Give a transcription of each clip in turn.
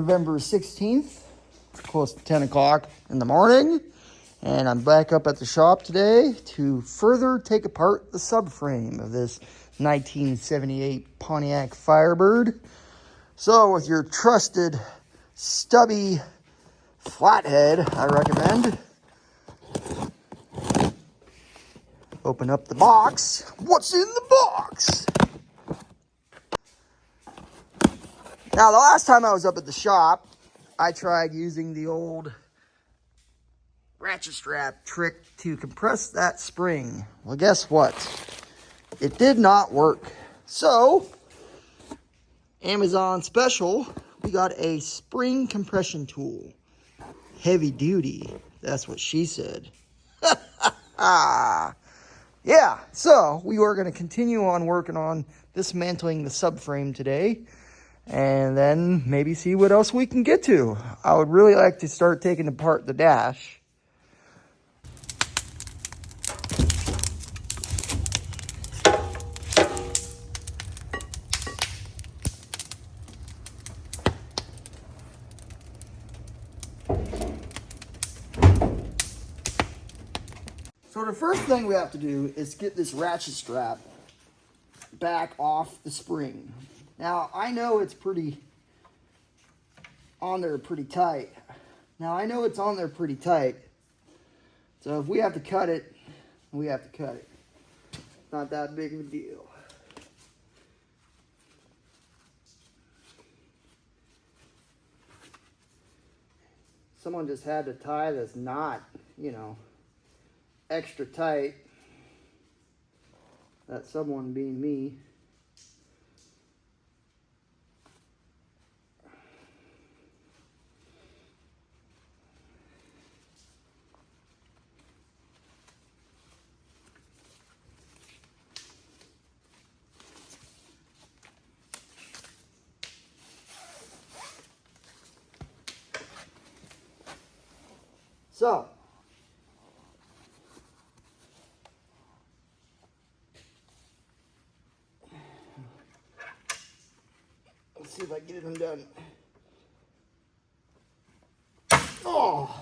November 16th, close to 10 o'clock in the morning, and I'm back up at the shop today to further take apart the subframe of this 1978 Pontiac Firebird. So with your trusted stubby flathead, I recommend open up the box. What's in the box? Now, the last time I was up at the shop, I tried using the old ratchet strap trick to compress that spring. Well, guess what? It did not work. So, Amazon special, we got a spring compression tool. Heavy duty. That's what she said. Yeah, so we are going to continue on working on dismantling the subframe today, and then maybe see what else we can get to. I would really like to start taking apart the dash. So the first thing we have to do is get this ratchet strap back off the spring. Now, I know it's pretty on there pretty tight. So if we have to cut it, we have to cut it. Not that big of a deal. Someone just had to tie this knot, extra tight. That someone being me. So, let's see if I can get it undone. Oh!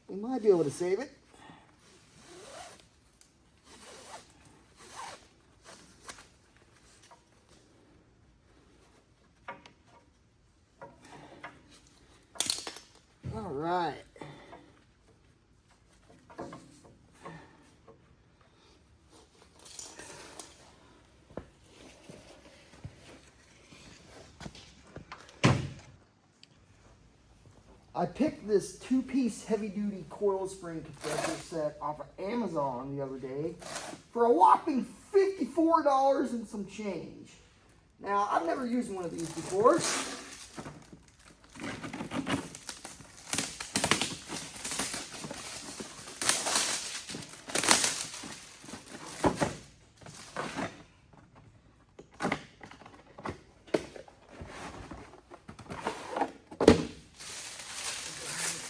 We might be able to save it. All right. I picked this two-piece heavy-duty coil spring compressor set off of Amazon the other day for a whopping $54 and some change. Now, I've never used one of these before.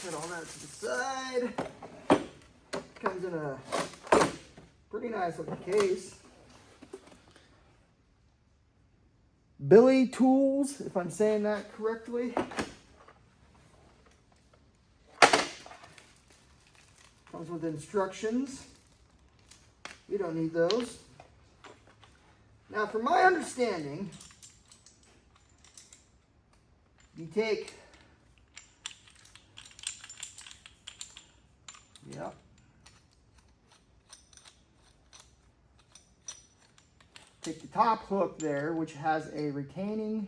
Put all that to the side. Comes in a pretty nice looking case. Billy Tools, if I'm saying that correctly. Comes with instructions. We don't need those. Now, from my understanding, you take take the top hook there, which has a retaining,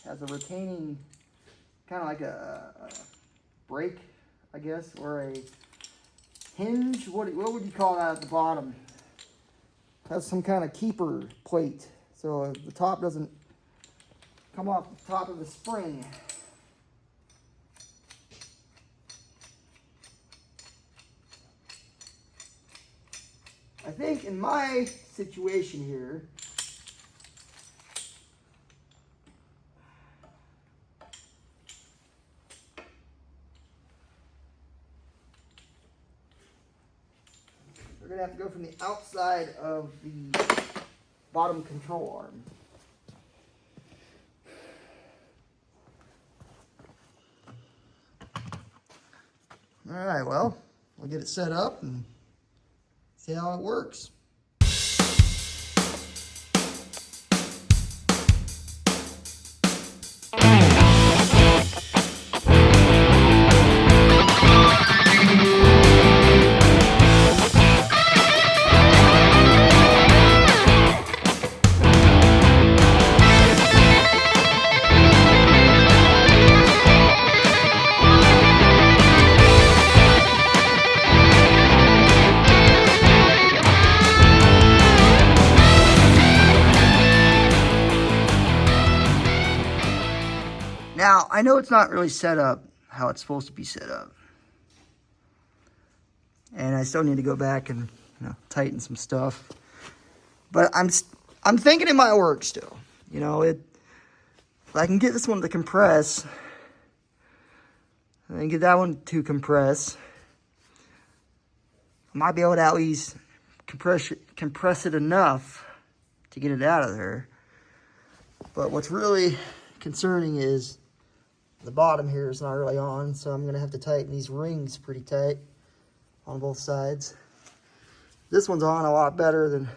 kind of like a brake, I guess, or a hinge. What would you call that at the bottom? Has some kind of keeper plate, so the top doesn't come off the top of the spring. I think in my situation here, we're going to have to go from the outside of the bottom control arm. All right, well, we'll get it set up and see how it works. Now, I know it's not really set up how it's supposed to be set up. And I still need to go back and tighten some stuff. But I'm thinking it might work still. If I can get this one to compress, and then get that one to compress, I might be able to at least compress it enough to get it out of there. But what's really concerning is the bottom here is not really on, so I'm going to have to tighten these rings pretty tight on both sides. This one's on a lot better than...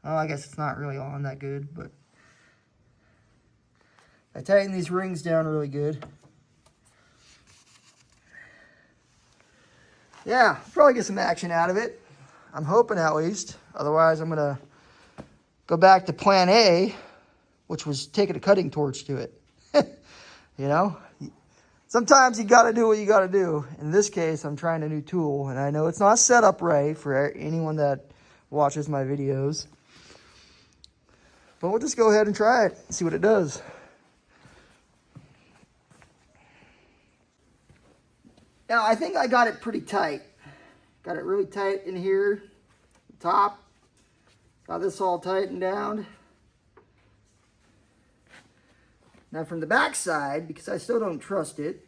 Oh, I guess it's not really on that good, but I tighten these rings down really good. Yeah, probably get some action out of it. I'm hoping at least. Otherwise, I'm going to go back to plan A, which was taking a cutting torch to it. Sometimes you got to do what you got to do. In this case, I'm trying a new tool, and I know it's not set up right for anyone that watches my videos. But we'll just go ahead and try it and see what it does. Now, I think I got it pretty tight. Got it really tight in here, top. Got this all tightened down. Now from the back side, because I still don't trust it,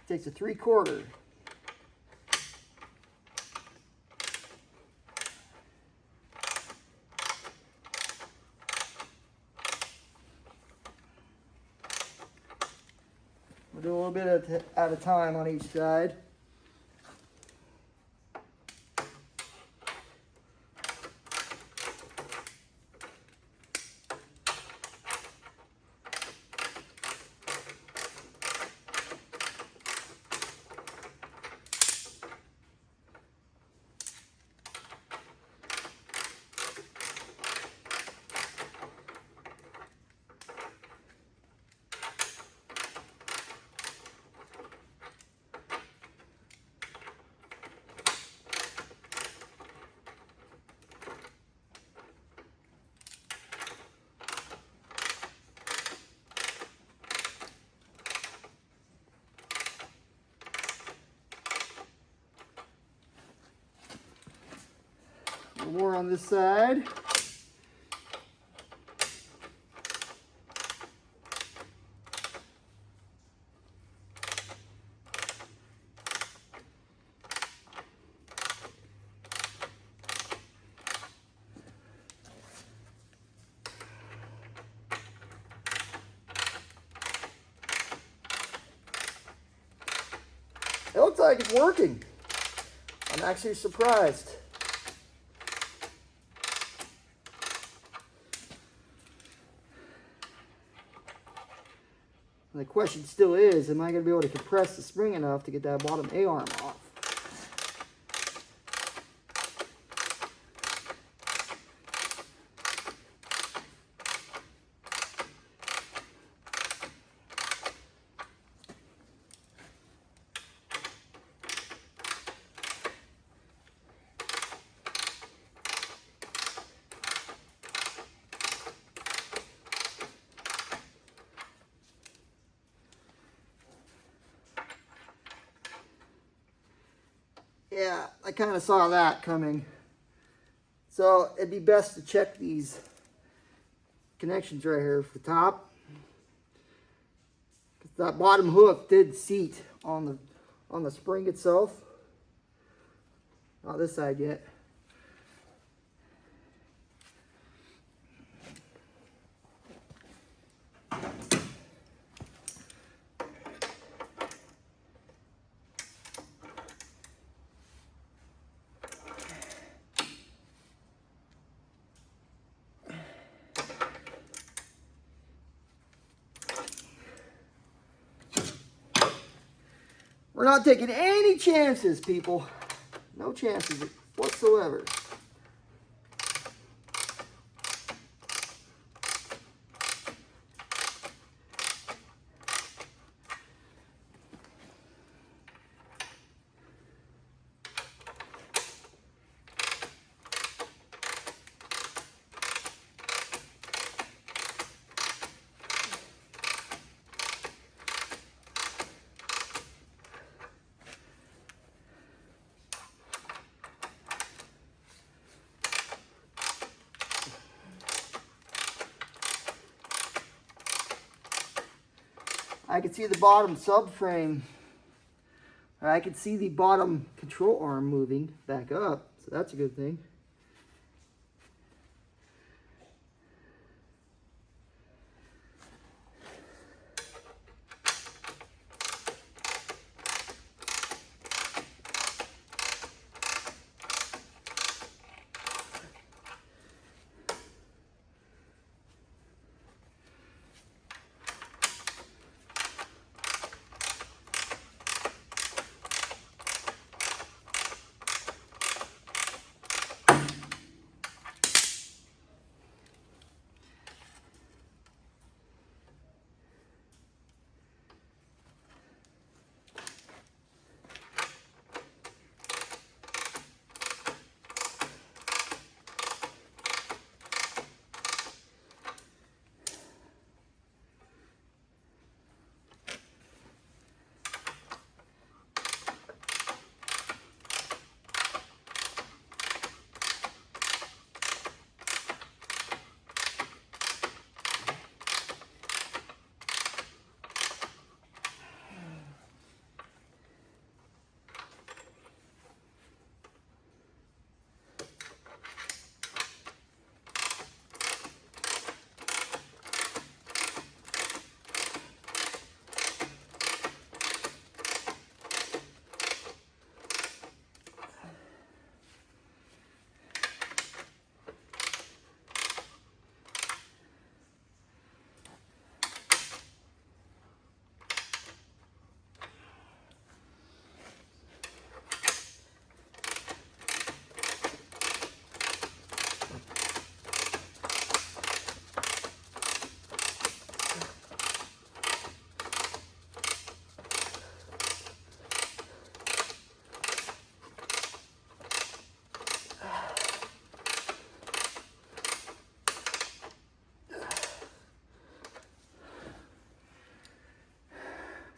takes a 3/4. We'll do a little bit at a time on each side. More on this side. It looks like it's working. I'm actually surprised. And the question still is, am I going to be able to compress the spring enough to get that bottom A-arm off? Yeah, I kind of saw that coming. So it'd be best to check these connections right here for the top. That bottom hook did seat on the spring itself. Not this side yet. We're not taking any chances, people. No chances whatsoever. I can see the bottom subframe. I can see the bottom control arm moving back up, so that's a good thing.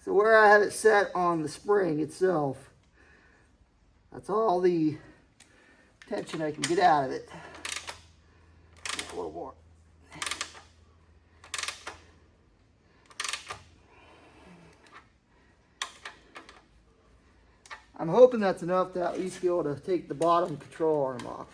So where I have it set on the spring itself, that's all the tension I can get out of it. A little more. I'm hoping that's enough to at least be able to take the bottom control arm off.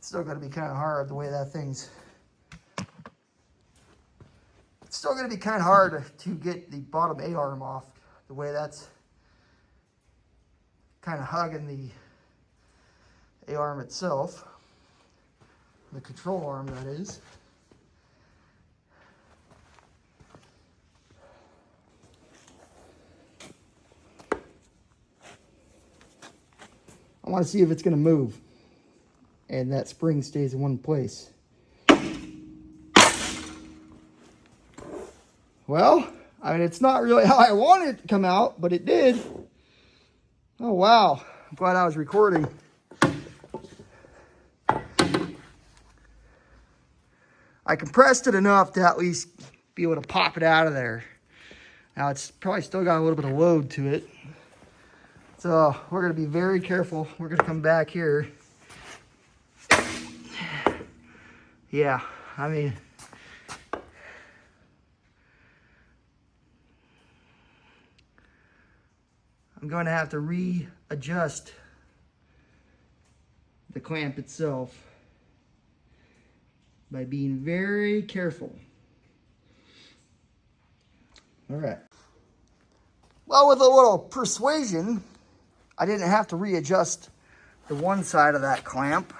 It's still going to be kind of hard the way that thing's... It's still going to be kind of hard to get the bottom A-arm off the way that's kind of hugging the A-arm itself. The control arm, that is. I want to see if it's going to move and that spring stays in one place. Well, I mean, it's not really how I wanted it to come out, but it did. Oh, wow. I'm glad I was recording. I compressed it enough to at least be able to pop it out of there. Now, it's probably still got a little bit of load to it. So we're going to be very careful. We're going to come back here. Yeah, I mean, I'm going to have to readjust the clamp itself by being very careful. All right. Well, with a little persuasion, I didn't have to readjust the one side of that clamp.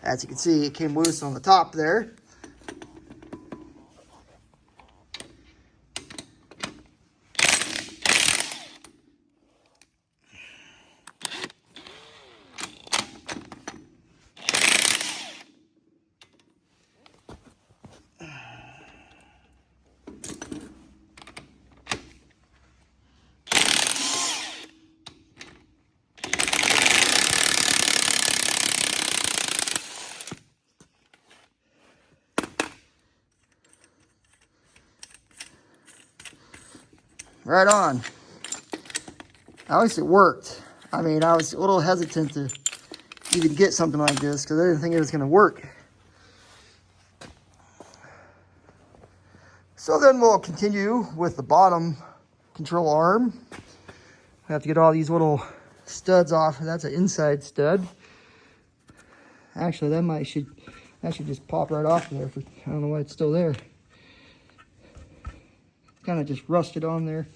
As you can see, it came loose on the top there. Right on. At least it worked. I mean, I was a little hesitant to even get something like this because I didn't think it was going to work. So then we'll continue with the bottom control arm. I have to get all these little studs off. That's an inside stud. Actually, that should just pop right off there. I don't know why it's still there. Kind of just rusted on there.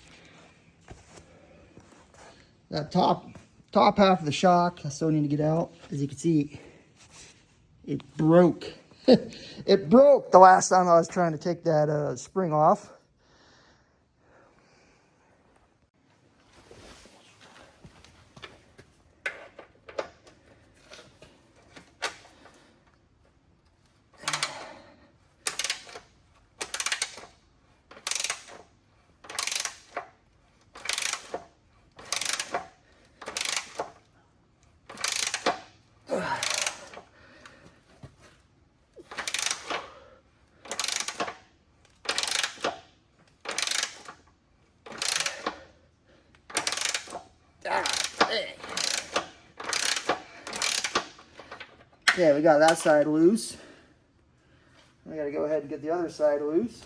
That top half of the shock, I still need to get out. As you can see, it broke. It broke the last time I was trying to take that spring off. Yeah, we got that side loose. I gotta go ahead and get the other side loose.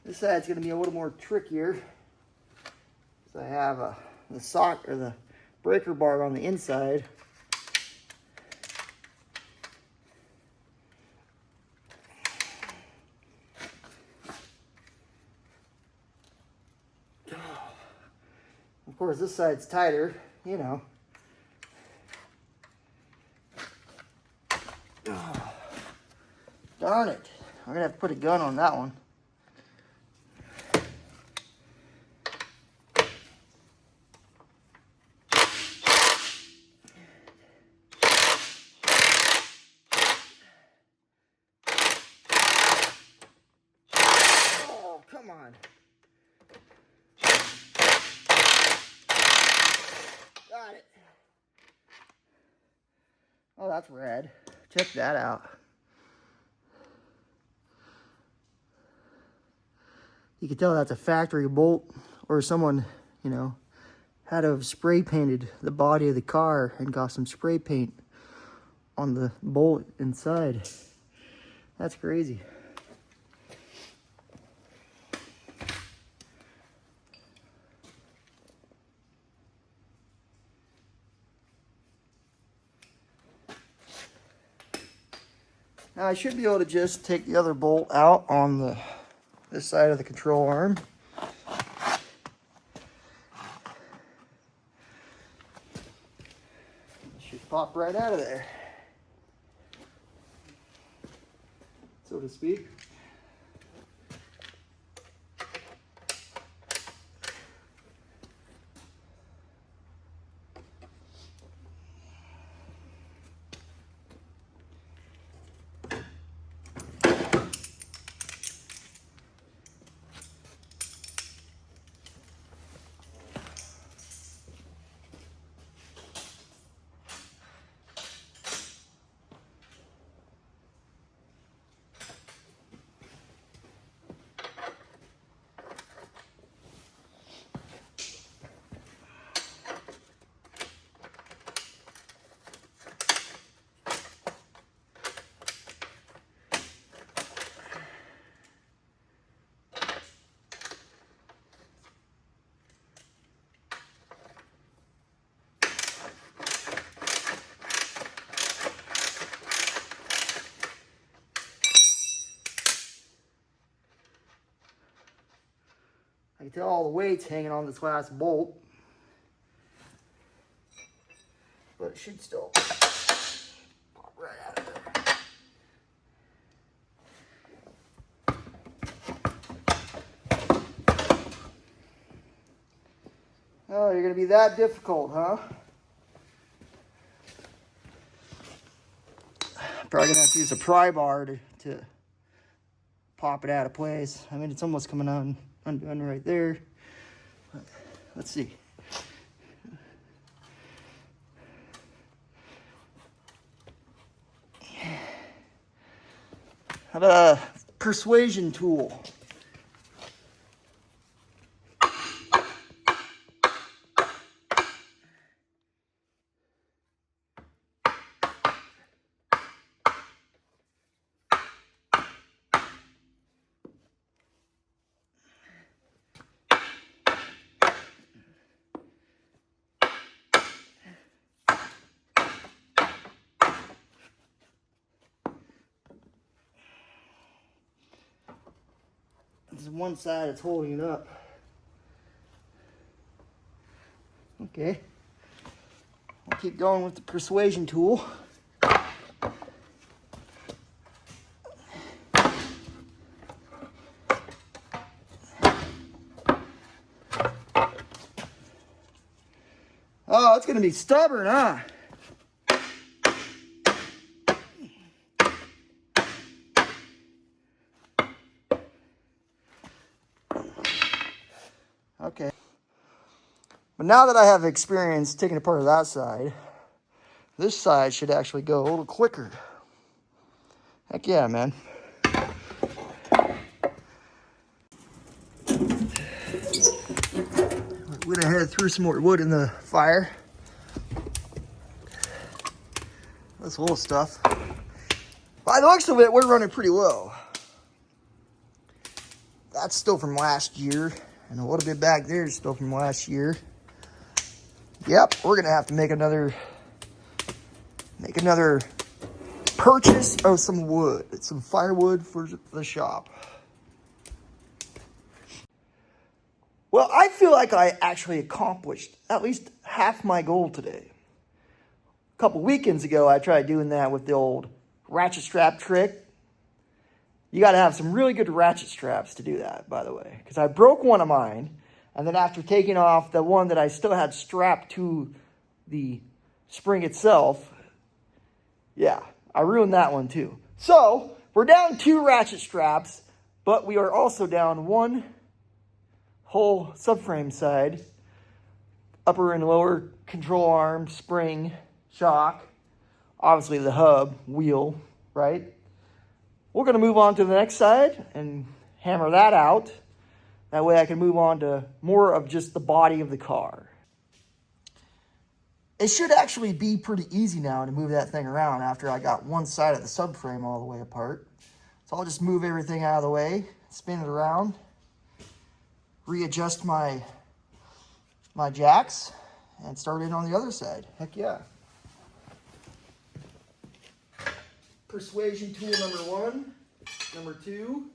This side's going to be a little more trickier. So I have the sock or the breaker bar on the inside. Of course, this side's tighter, you know. Darn it. I'm going to have to put a gun on that one. Come on. Got it. Oh, that's rad. Check that out. You can tell that's a factory bolt, or someone, you know, had to have spray painted the body of the car and got some spray paint on the bolt inside. That's crazy. Now I should be able to just take the other bolt out on this side of the control arm. pop right out of there, so to speak. I can tell all the weight's hanging on this last bolt, but it should still pop right out of there. Oh, you're gonna be that difficult, huh? Probably gonna have to use a pry bar to pop it out of place. I mean, it's almost coming undone right there. But let's see. How about a persuasion tool? This is one side that's holding it up. Okay. I'll keep going with the persuasion tool. Oh, it's gonna be stubborn, huh? Okay. But now that I have experience taking apart that side, this side should actually go a little quicker. Heck yeah, man. Went ahead and threw some more wood in the fire. This whole stuff. By the looks of it, we're running pretty low. That's still from last year. And a little bit back there is still from last year. Yep, we're gonna have to make another purchase of some wood, some firewood for the shop. Well, I feel like I actually accomplished at least half my goal today. A couple weekends ago, I tried doing that with the old ratchet strap trick. You got to have some really good ratchet straps to do that, by the way, because I broke one of mine, and then after taking off the one that I still had strapped to the spring itself, yeah, I ruined that one too. So we're down 2 ratchet straps, but we are also down 1 whole subframe side, upper and lower control arm, spring, shock, obviously the hub, wheel, right? We're going to move on to the next side and hammer that out. That way I can move on to more of just the body of the car. It should actually be pretty easy now to move that thing around after I got one side of the subframe all the way apart. So I'll just move everything out of the way, spin it around, readjust my jacks, and start in on the other side. Heck yeah. Persuasion tool number 1, number 2.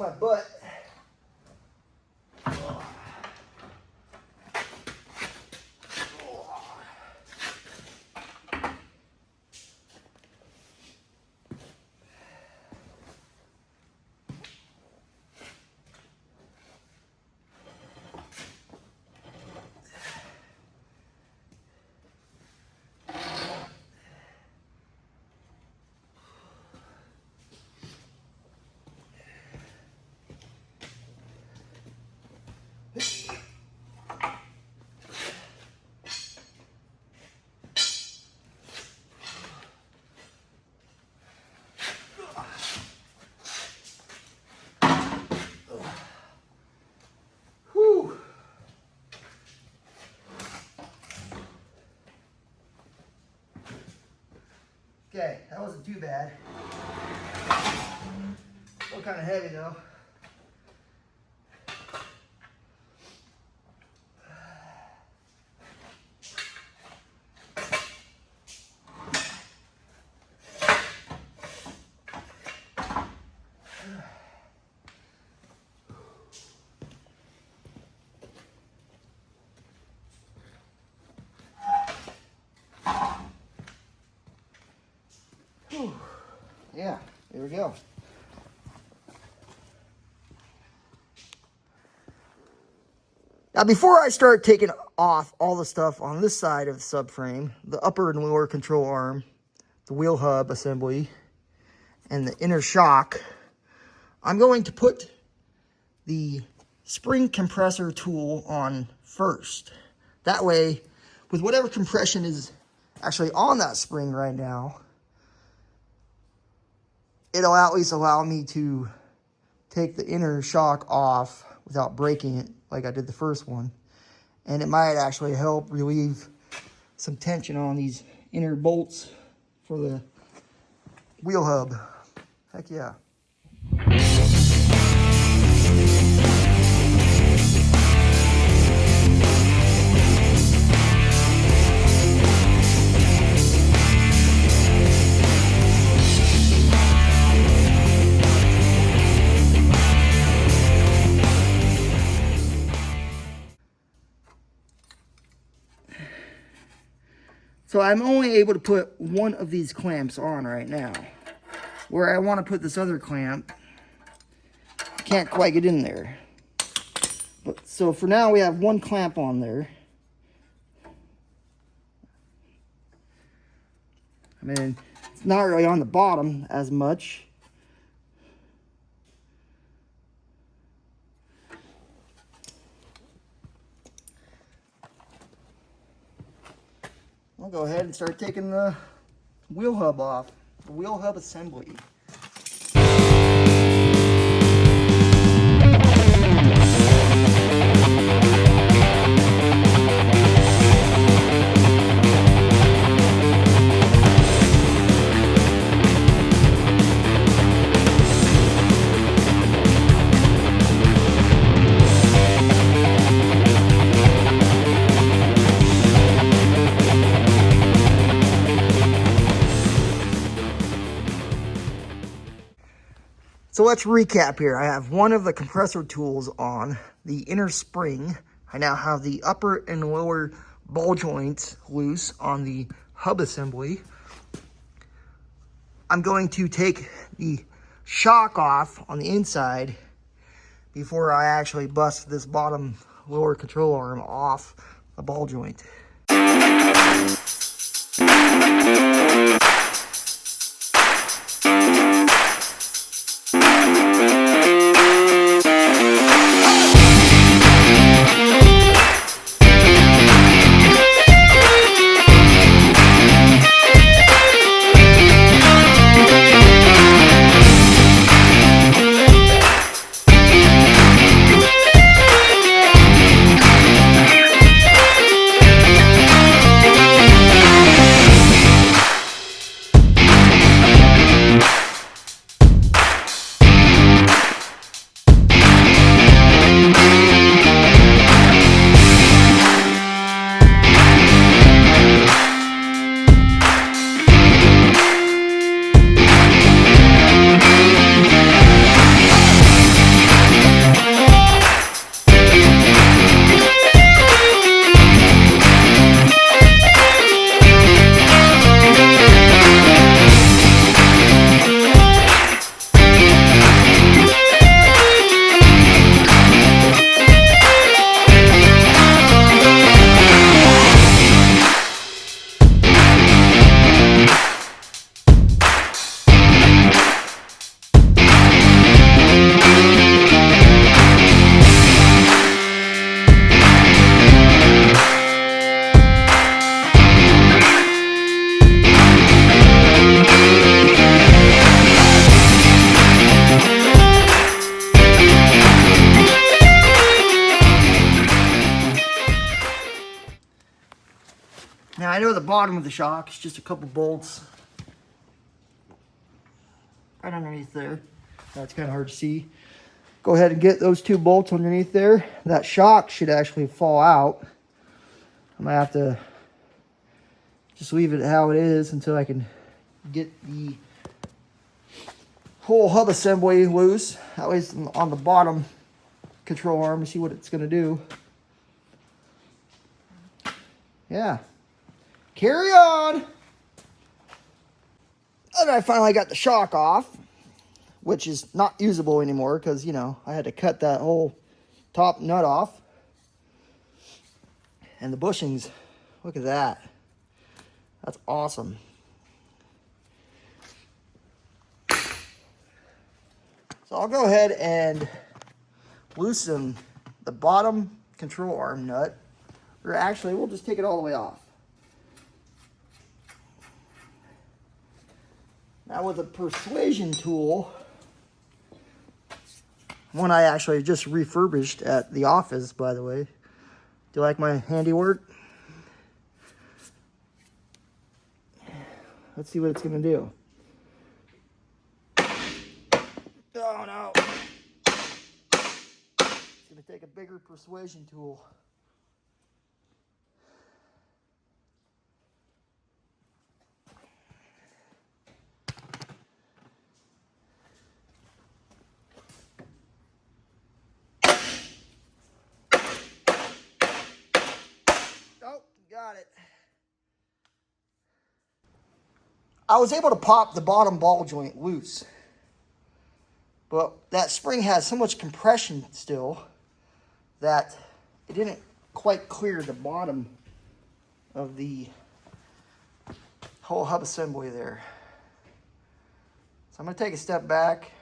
my butt. Okay, that wasn't too bad. Still kind of heavy though. Yeah, there we go. Now before I start taking off all the stuff on this side of the subframe, the upper and lower control arm, the wheel hub assembly, and the inner shock, I'm going to put the spring compressor tool on first. That way, with whatever compression is actually on that spring right now, it'll at least allow me to take the inner shock off without breaking it like I did the first one. And it might actually help relieve some tension on these inner bolts for the wheel hub. Heck yeah. So I'm only able to put one of these clamps on right now. Where I want to put this other clamp, I can't quite get in there. But so for now we have one clamp on there. I mean, it's not really on the bottom as much. I'll go ahead and start taking the wheel hub off, the wheel hub assembly. So let's recap here. I have one of the compressor tools on, the inner spring. I now have the upper and lower ball joints loose on the hub assembly. I'm going to take the shock off on the inside before I actually bust this bottom lower control arm off the ball joint. Now I know the bottom of the shock is just a couple bolts right underneath there. That's kind of hard to see. Go ahead and get those 2 bolts underneath there. That shock should actually fall out. I'm gonna have to just leave it how it is until I can get the whole hub assembly loose. At least on the bottom control arm to see what it's gonna do. Yeah. Carry on. And I finally got the shock off, which is not usable anymore because, you know, I had to cut that whole top nut off. And the bushings, look at that. That's awesome. So I'll go ahead and loosen the bottom control arm nut. Or actually, we'll just take it all the way off. Now with a persuasion tool, one I actually just refurbished at the office, by the way. Do you like my handiwork? Let's see what it's going to do. Oh no. It's going to take a bigger persuasion tool. Oh, got it. I was able to pop the bottom ball joint loose, but that spring has so much compression still that it didn't quite clear the bottom of the whole hub assembly there. So I'm going to take a step back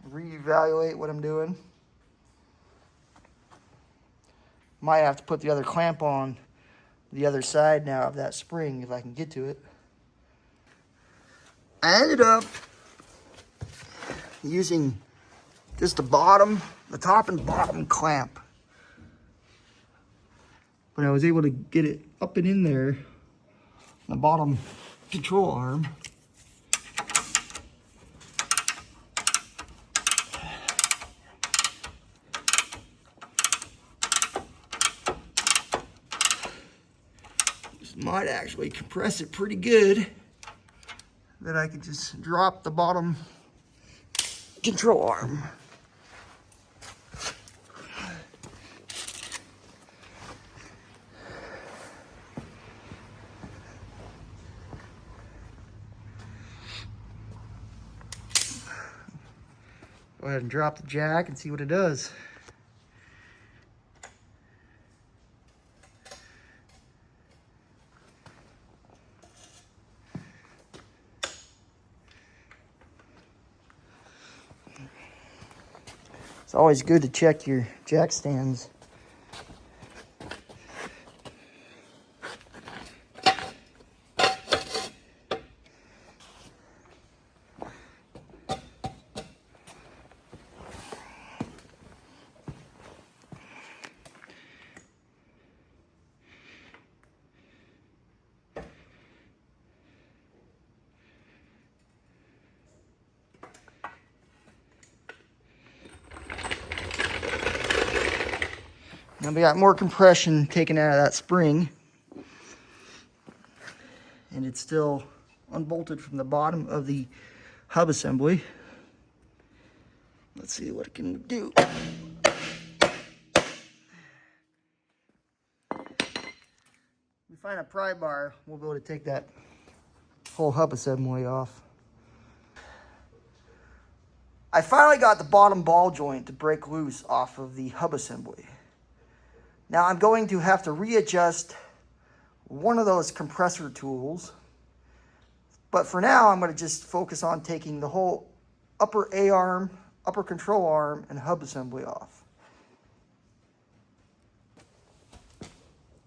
and reevaluate what I'm doing. Might have to put the other clamp on the other side now of that spring if I can get to it. I ended up using just the top and bottom clamp. But I was able to get it up and in there, the bottom control arm. This might actually compress it pretty good. That I could just drop the bottom control arm. Go ahead and drop the jack and see what it does. It's always good to check your jack stands. Now we got more compression taken out of that spring. And it's still unbolted from the bottom of the hub assembly. Let's see what it can do. We find a pry bar, we'll be able to take that whole hub assembly off. I finally got the bottom ball joint to break loose off of the hub assembly. Now I'm going to have to readjust one of those compressor tools. But for now, I'm going to just focus on taking the whole upper A-arm, upper control arm, and hub assembly off.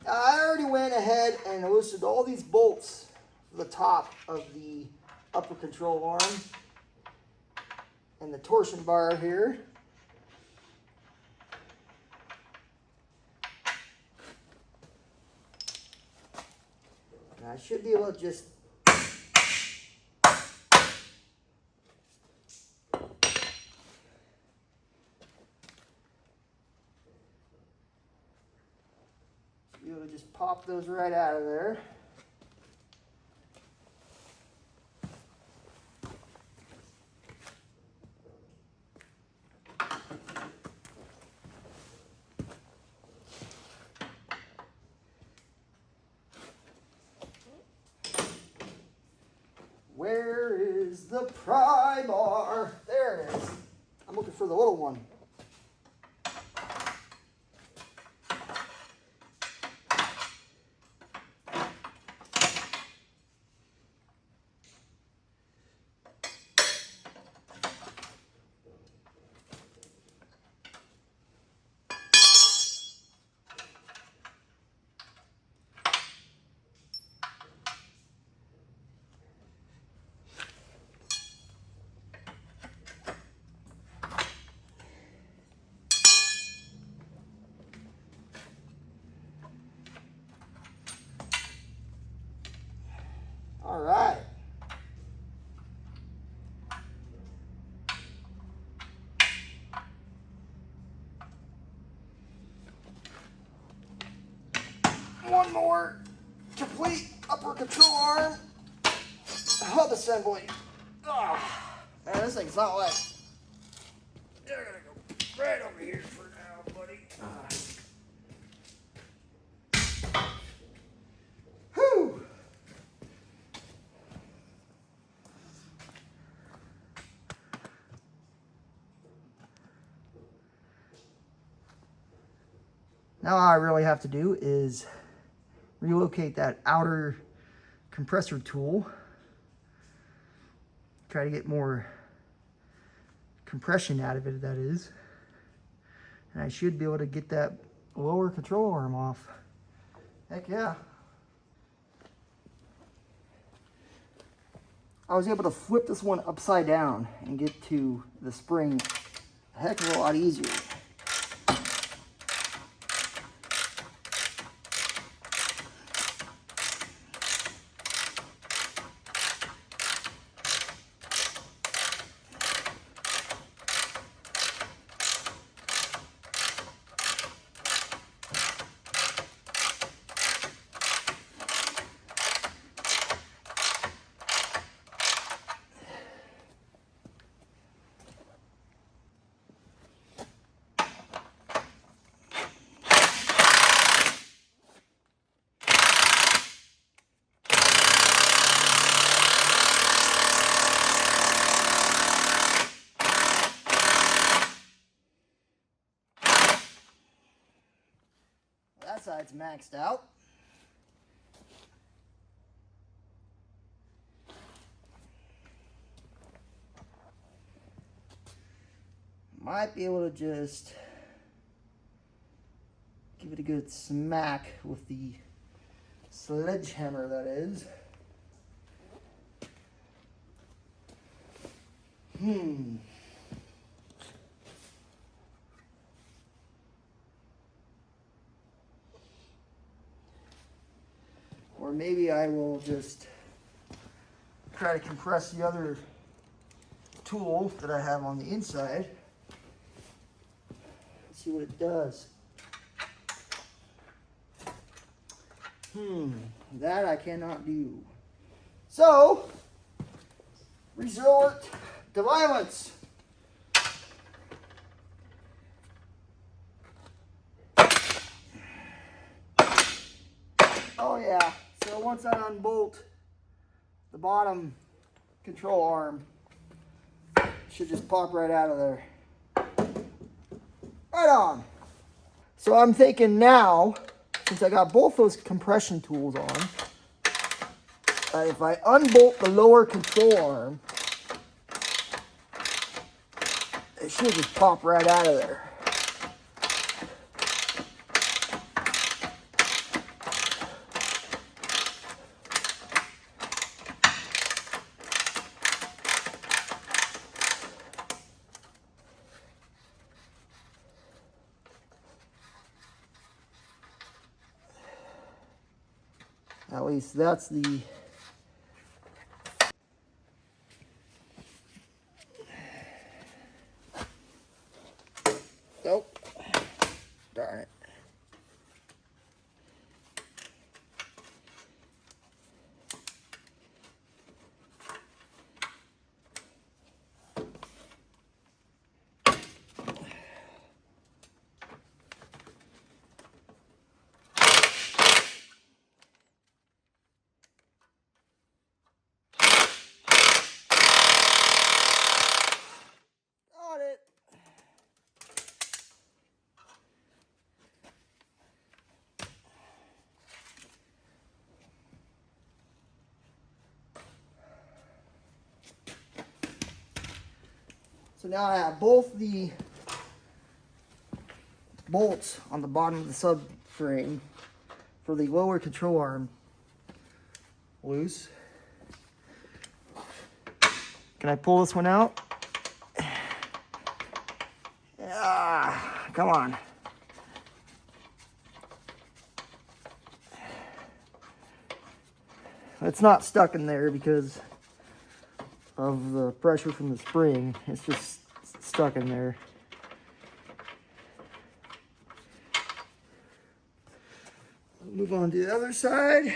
Now, I already went ahead and loosened all these bolts for the top of the upper control arm and the torsion bar here. And I should be able to just pop those right out of there. Where is the pry bar? There it is. I'm looking for the little one. All right. One more complete upper control arm hub assembly. Ah, man, this thing's not light. I gotta go right over here for now, buddy. Whew. Now all I really have to do is relocate that outer compressor tool. Try to get more compression out of it, that is. And I should be able to get that lower control arm off. Heck yeah. I was able to flip this one upside down and get to the spring a heck of a lot easier. That side's maxed out. Might be able to just give it a good smack with the sledgehammer, that is. Or maybe I will just try to compress the other tool that I have on the inside. See what it does. That I cannot do. So, resort to violence. Oh yeah, so once I unbolt the bottom control arm, it should just pop right out of there. Right on. So I'm thinking now, since I got both those compression tools on, that if I unbolt the lower control arm, it should just pop right out of there. At least that's the... Nope. Darn it. Got it. So now I have both the bolts on the bottom of the subframe for the lower control arm loose. Can I pull this one out? Ah, come on. It's not stuck in there because of the pressure from the spring. It's just stuck in there. Move on to the other side.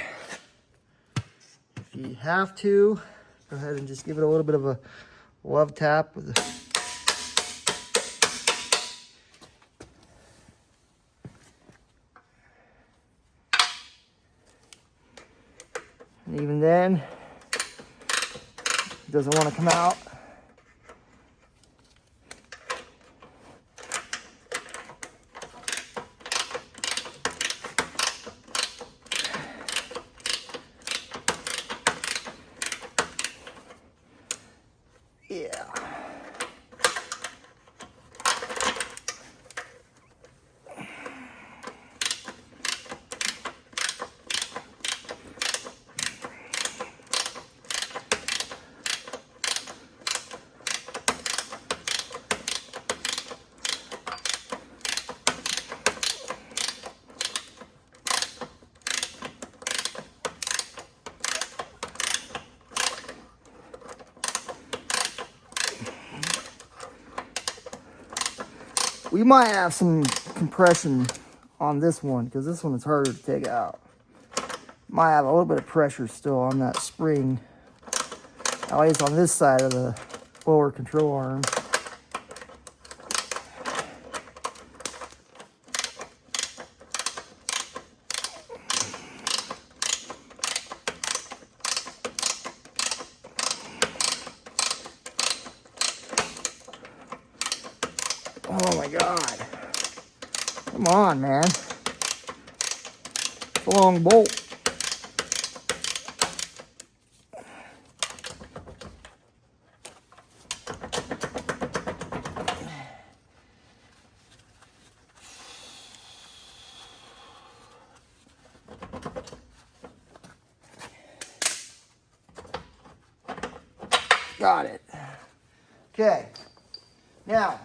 If you have to, go ahead and just give it a little bit of a love tap with the and even then, it doesn't want to come out. Yeah. We might have some compression on this one because this one is harder to take out. Might have a little bit of pressure still on that spring, at least on this side of the lower control arm. Oh my God. Come on, man. It's a long bolt. Got it. Okay. Now,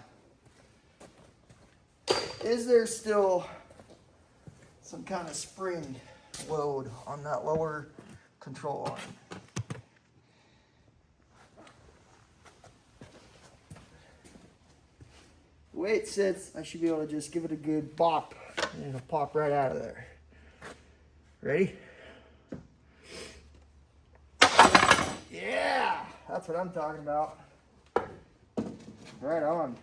is there still some kind of spring load on that lower control arm? The way it sits, I should be able to just give it a good bop and it'll pop right out of there. Ready? Yeah, that's what I'm talking about. Right on.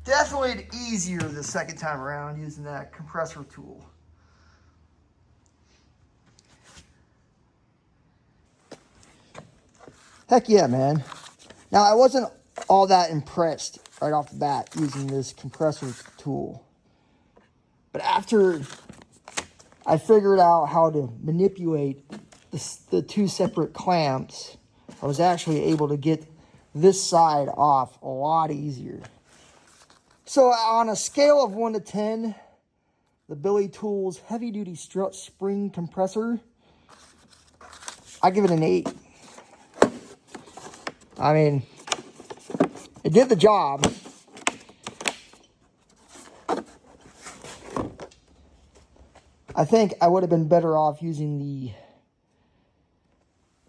Definitely easier the second time around using that compressor tool. Heck yeah, man. Now, I wasn't all that impressed right off the bat using this compressor tool. But after I figured out how to manipulate the two separate clamps, I was actually able to get this side off a lot easier. So on a scale of 1 to 10, the Billy Tools heavy duty strut spring compressor, I give it an 8. I mean, it did the job. I think I would have been better off using the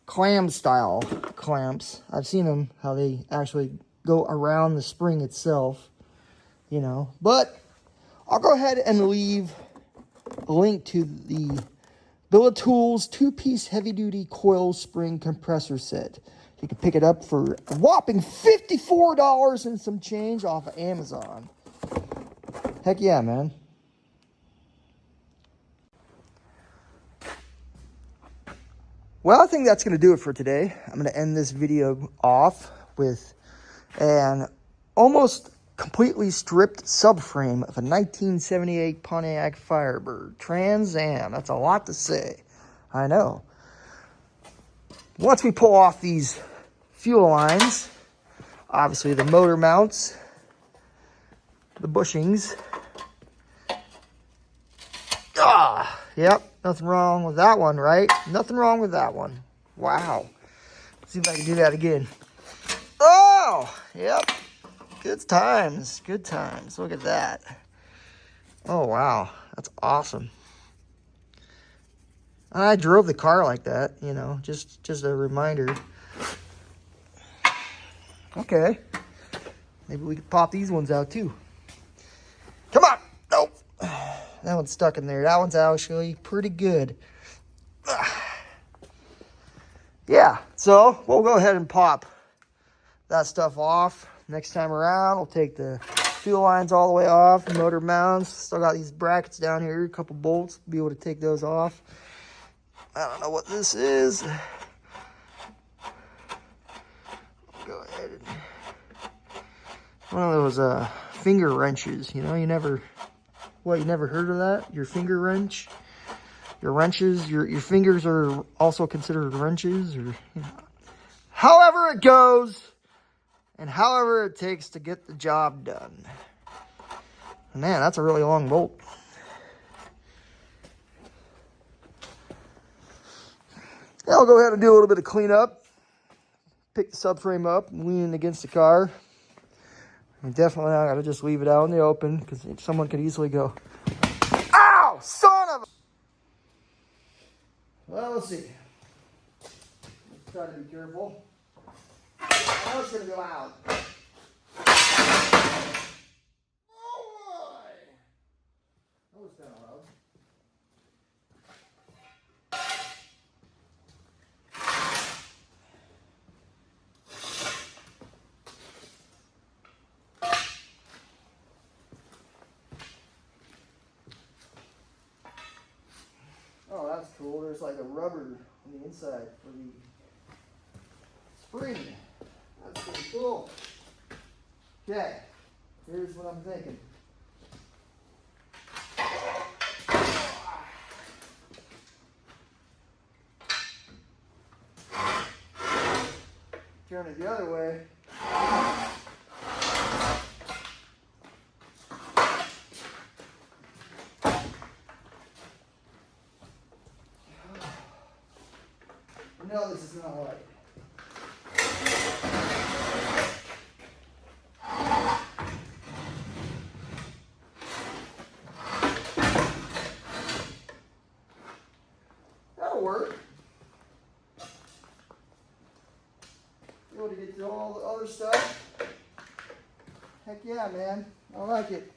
clam style clamps. I've seen them, how they actually go around the spring itself, you know. But I'll go ahead and leave a link to the Bill of Tools 2-piece heavy-duty coil spring compressor set. You can pick it up for a whopping $54 and some change off of Amazon. Heck yeah, man. Well, I think that's going to do it for today. I'm going to end this video off with an almost completely stripped subframe of a 1978 Pontiac Firebird Trans Am. That's a lot to say. I know. Once we pull off these fuel lines, obviously the motor mounts, the bushings. Yep, nothing wrong with that one, right? Nothing wrong with that one. Wow. Let's see if I can do that again. Oh, yep. Good times, good times. Look at that. Oh, wow. That's awesome. I drove the car like that, you know, just a reminder. Okay. Maybe we could pop these ones out too. Come on. Nope. That one's stuck in there. That one's actually pretty good. Yeah, so we'll go ahead and pop that stuff off. Next time around, we'll take the fuel lines all the way off, motor mounts. Still got these brackets down here, a couple bolts, be able to take those off. I don't know what this is. Go ahead and one of those finger wrenches, you know, you never heard of that? Your finger wrench? Your wrenches, your fingers are also considered wrenches, or, you know, however it goes and however it takes to get the job done. Man, that's a really long bolt. Yeah, I'll go ahead and do a little bit of cleanup. Pick the subframe up and lean it against the car. And definitely not got to just leave it out in the open, because someone could easily go, ow, son of a... Well, let's see. Let's try to be careful. Now it's going to go out. Oh, boy. That was kind of loud. Oh, that's cool. There's like a rubber on the inside for the spring. That's pretty cool. Okay, here's what I'm thinking. Turn it the other way. No, this is not right. That'll work. You want to get through all the other stuff? Heck yeah, man. I like it.